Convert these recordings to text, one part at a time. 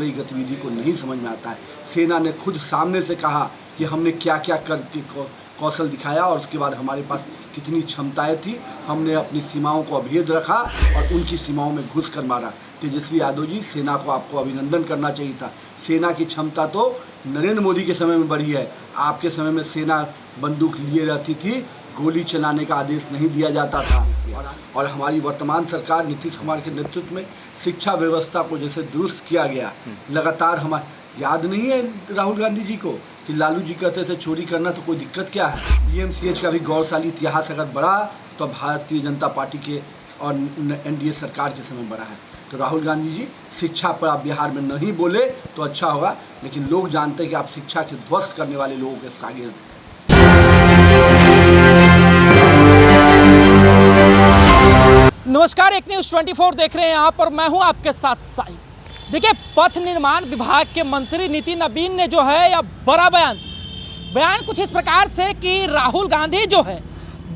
रही गतिविधि को नहीं समझ में आता है। सेना ने खुद सामने से कहा कि हमने क्या क्या करके कौशल दिखाया और उसके बाद हमारे पास कितनी क्षमताएं थी। हमने अपनी सीमाओं को अभेद रखा और उनकी सीमाओं में घुस कर मारा। तेजस्वी यादव जी, सेना को आपको अभिनंदन करना चाहिए था। सेना की क्षमता तो नरेंद्र मोदी के समय में बढ़ी है। आपके समय में सेना बंदूक लिए रहती थी, गोली चलाने का आदेश नहीं दिया जाता था। और हमारी वर्तमान सरकार नीतीश कुमार के नेतृत्व में शिक्षा व्यवस्था को जैसे दुरुस्त किया गया, लगातार हमारे याद नहीं है राहुल गांधी जी को कि लालू जी कहते थे चोरी करना तो कोई दिक्कत क्या है। पीएमसीएच का भी गौरवशाली इतिहास अगर बढ़ा तो भारतीय जनता पार्टी के और एनडीए सरकार के समय बढ़ा है। तो राहुल गांधी जी, शिक्षा पर आप बिहार में नहीं बोले तो अच्छा होगा, लेकिन लोग जानते हैं कि आप शिक्षा के ध्वस्त करने वाले लोगों के शागिर्द हैं। नमस्कार, एक न्यूज़ 24 देख रहे हैं यहाँ पर मैं हूँ आपके साथ साई। देखिए, पथ निर्माण विभाग के मंत्री नितिन नवीन ने जो है यह बड़ा बयान कुछ इस प्रकार से कि राहुल गांधी जो है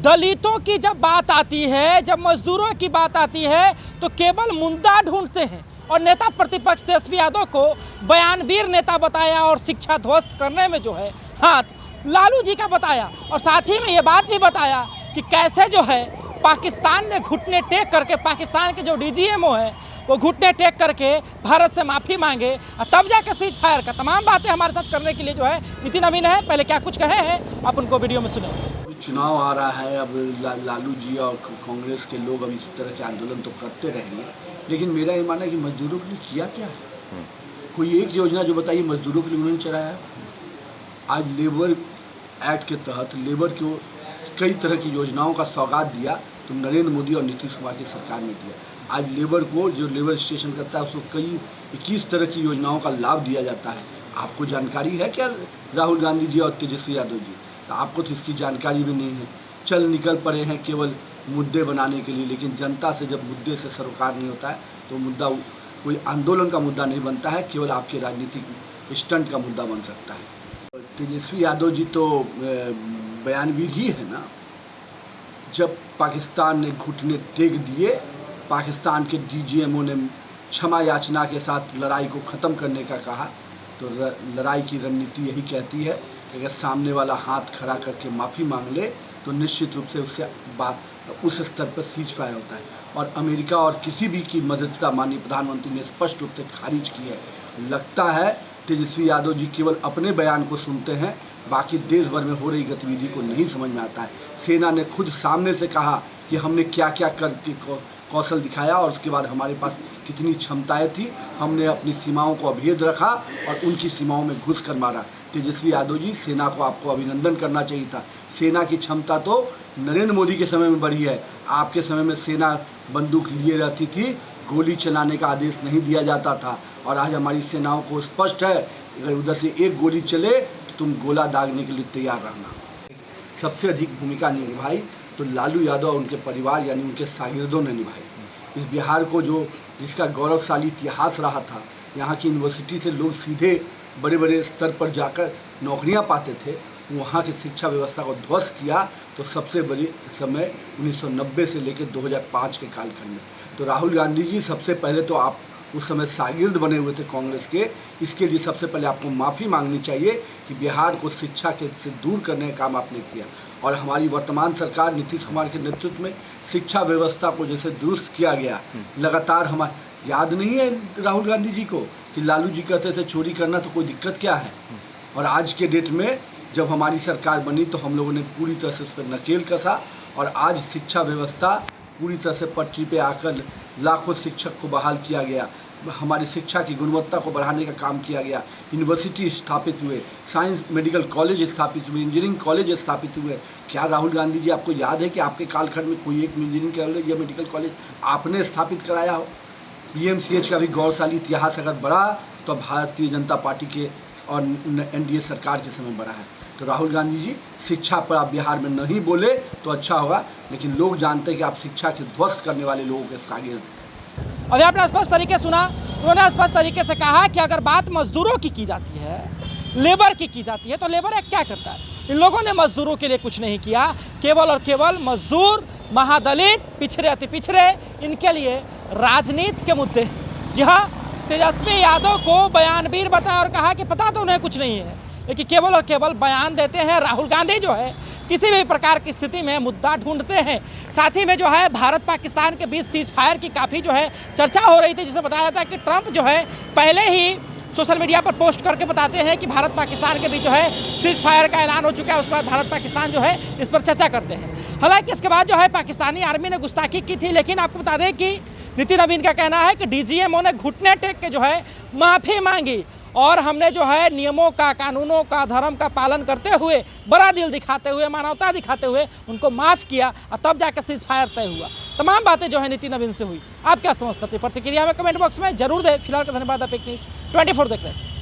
दलितों की जब बात आती है, जब मजदूरों की बात आती है तो केवल मुद्दा ढूंढते हैं और नेता प्रतिपक्ष तेजस्वी यादव को बयानवीर नेता बताया और शिक्षा ध्वस्त करने में जो है हाथ लालू जी का बताया। और साथ ही में ये बात भी बताया कि कैसे जो है पाकिस्तान ने घुटने टेक करके, पाकिस्तान के जो डीजीएमओ है वो घुटने टेक करके भारत से माफ़ी मांगे और तब जाकर सीज फायर का तमाम बातें हमारे साथ करने के लिए जो है नितिन नवीन है। पहले क्या कुछ कहे हैं आप उनको वीडियो में सुने। चुनाव आ रहा है, अब लालू जी और कांग्रेस के लोग अब इस तरह के आंदोलन तो करते रहेंगे, लेकिन मेरा ये मानना है कि मजदूरों के लिए किया क्या है। कोई एक योजना जो बताइए मजदूरों के लिए उन्होंने चलाया है। आज लेबर एक्ट के तहत लेबर को कई तरह की योजनाओं का सौगात दिया तो नरेंद्र मोदी और नीतीश कुमार की सरकार ने दिया। आज लेबर को, जो लेबर स्टेशन करता है, उसको कई 21 तरह की योजनाओं का लाभ दिया जाता है। आपको जानकारी है क्या राहुल गांधी जी और तेजस्वी यादव जी? तो आपको तो इसकी जानकारी भी नहीं है। चल निकल पड़े हैं केवल मुद्दे बनाने के लिए, लेकिन जनता से जब मुद्दे से सरोकार नहीं होता है तो मुद्दा कोई आंदोलन का मुद्दा नहीं बनता है, केवल आपके राजनीतिक स्टंट का मुद्दा बन सकता है। तेजस्वी यादव जी तो बयानवीर ही है ना। जब पाकिस्तान ने घुटने टेक दिए, पाकिस्तान के डीजीएमओ ने क्षमा याचना के साथ लड़ाई को ख़त्म करने का कहा, तो लड़ाई की रणनीति यही कहती है कि अगर सामने वाला हाथ खड़ा करके माफ़ी मांग ले तो निश्चित रूप से उससे उस स्तर पर सीज फायर होता है। और अमेरिका और किसी भी की मदद माननीय प्रधानमंत्री ने स्पष्ट रूप से खारिज की है। लगता है तेजस्वी यादव जी केवल अपने बयान को सुनते हैं, बाकी देश भर में हो रही गतिविधि को नहीं समझ में आता है। सेना ने खुद सामने से कहा कि हमने क्या क्या करके कौशल दिखाया और उसके बाद हमारे पास कितनी क्षमताएं थी। हमने अपनी सीमाओं को अभेद रखा और उनकी सीमाओं में घुस कर मारा। तेजस्वी यादव जी, सेना को आपको अभिनंदन करना चाहिए था। सेना की क्षमता तो नरेंद्र मोदी के समय में बढ़ी है। आपके समय में सेना बंदूक लिए रहती थी, गोली चलाने का आदेश नहीं दिया जाता था। और आज हमारी सेनाओं को स्पष्ट है, अगर उधर से एक गोली चले तो तुम गोला दागने के लिए तैयार रहना। सबसे अधिक भूमिका निभाई तो लालू यादव और उनके परिवार यानी उनके शागिर्दों ने निभाई। इस बिहार को जिसका गौरवशाली इतिहास रहा था, यहाँ की यूनिवर्सिटी से लोग सीधे बड़े बड़े स्तर पर जाकर नौकरियाँ पाते थे, वहाँ की शिक्षा व्यवस्था को ध्वस्त किया तो सबसे बड़ी समय 1990 से लेकर 2005 के कालखंड में। तो राहुल गांधी जी, सबसे पहले तो आप उस समय शागिर्द बने हुए थे कांग्रेस के। इसके लिए सबसे पहले आपको माफ़ी मांगनी चाहिए कि बिहार को शिक्षा के से दूर करने का काम आपने किया। और हमारी वर्तमान सरकार नीतीश कुमार के नेतृत्व में शिक्षा व्यवस्था को जैसे दुरुस्त किया गया, लगातार हमारे याद नहीं है राहुल गांधी जी को कि लालू जी कहते थे चोरी करना तो कोई दिक्कत क्या है। और आज के डेट में जब हमारी सरकार बनी तो हम लोगों ने पूरी तरह से उस पर नकेल कसा और आज शिक्षा व्यवस्था पूरी तरह से पटरी पे आकर लाखों शिक्षक को बहाल किया गया। हमारी शिक्षा की गुणवत्ता को बढ़ाने का काम किया गया। यूनिवर्सिटी स्थापित हुए, साइंस मेडिकल कॉलेज स्थापित हुए, इंजीनियरिंग कॉलेज स्थापित हुए। क्या राहुल गांधी जी, आपको याद है कि आपके कालखंड में कोई एक इंजीनियरिंग कॉलेज या मेडिकल कॉलेज आपने स्थापित कराया हो? पीएमसीएच का भी गौरवशाली इतिहास अगर बढ़ा तो भारतीय जनता पार्टी के और एनडीए सरकार के समय बढ़ा है। तो राहुल गांधी जी, शिक्षा पर आप बिहार में नहीं बोले तो अच्छा होगा, लेकिन लोग जानते हैं कि आप शिक्षा के ध्वस्त करने वाले लोगों के शागिर्द हैं। अभी आपने स्पष्ट तरीके सुना, उन्होंने स्पष्ट तरीके से कहा कि अगर बात मजदूरों की जाती है, लेबर की जाती है, तो लेबर एक्ट क्या करता है? इन लोगों ने मजदूरों के लिए कुछ नहीं किया। केवल और केवल मजदूर, महादलित, पिछड़े अति पिछड़े, इनके लिए राजनीति के मुद्दे। जी हाँ, तेजस्वी यादव को बयानवीर बताया और कहा कि पता तो उन्हें कुछ नहीं है, लेकिन केवल और केवल बयान देते हैं। राहुल गांधी जो है किसी भी प्रकार की स्थिति में मुद्दा ढूंढते हैं। साथ ही में जो है भारत पाकिस्तान के बीच सीज फायर की काफ़ी जो है चर्चा हो रही थी, जिसे बताया जाता है कि ट्रंप जो है पहले ही सोशल मीडिया पर पोस्ट करके बताते हैं कि भारत पाकिस्तान के बीच जो है सीज फायर का ऐलान हो चुका है। उसके बाद भारत पाकिस्तान जो है इस पर चर्चा करते हैं। हालांकि इसके बाद जो है पाकिस्तानी आर्मी ने गुस्ताखी की थी, लेकिन आपको बता दें कि नितिन नवीन का कहना है कि डीजीएमओ ने घुटने टेक के जो है माफ़ी मांगी और हमने जो है नियमों का, कानूनों का, धर्म का पालन करते हुए, बड़ा दिल दिखाते हुए, मानवता दिखाते हुए उनको माफ़ किया और तब जाकर सीज फायर तय हुआ। तमाम बातें जो है नितिन नवीन से हुई। आप क्या समझते हैं? प्रतिक्रिया में कमेंट बॉक्स में जरूर दें। फिलहाल का धन्यवाद। आप एक न्यूज़ 24 देख रहे हैं।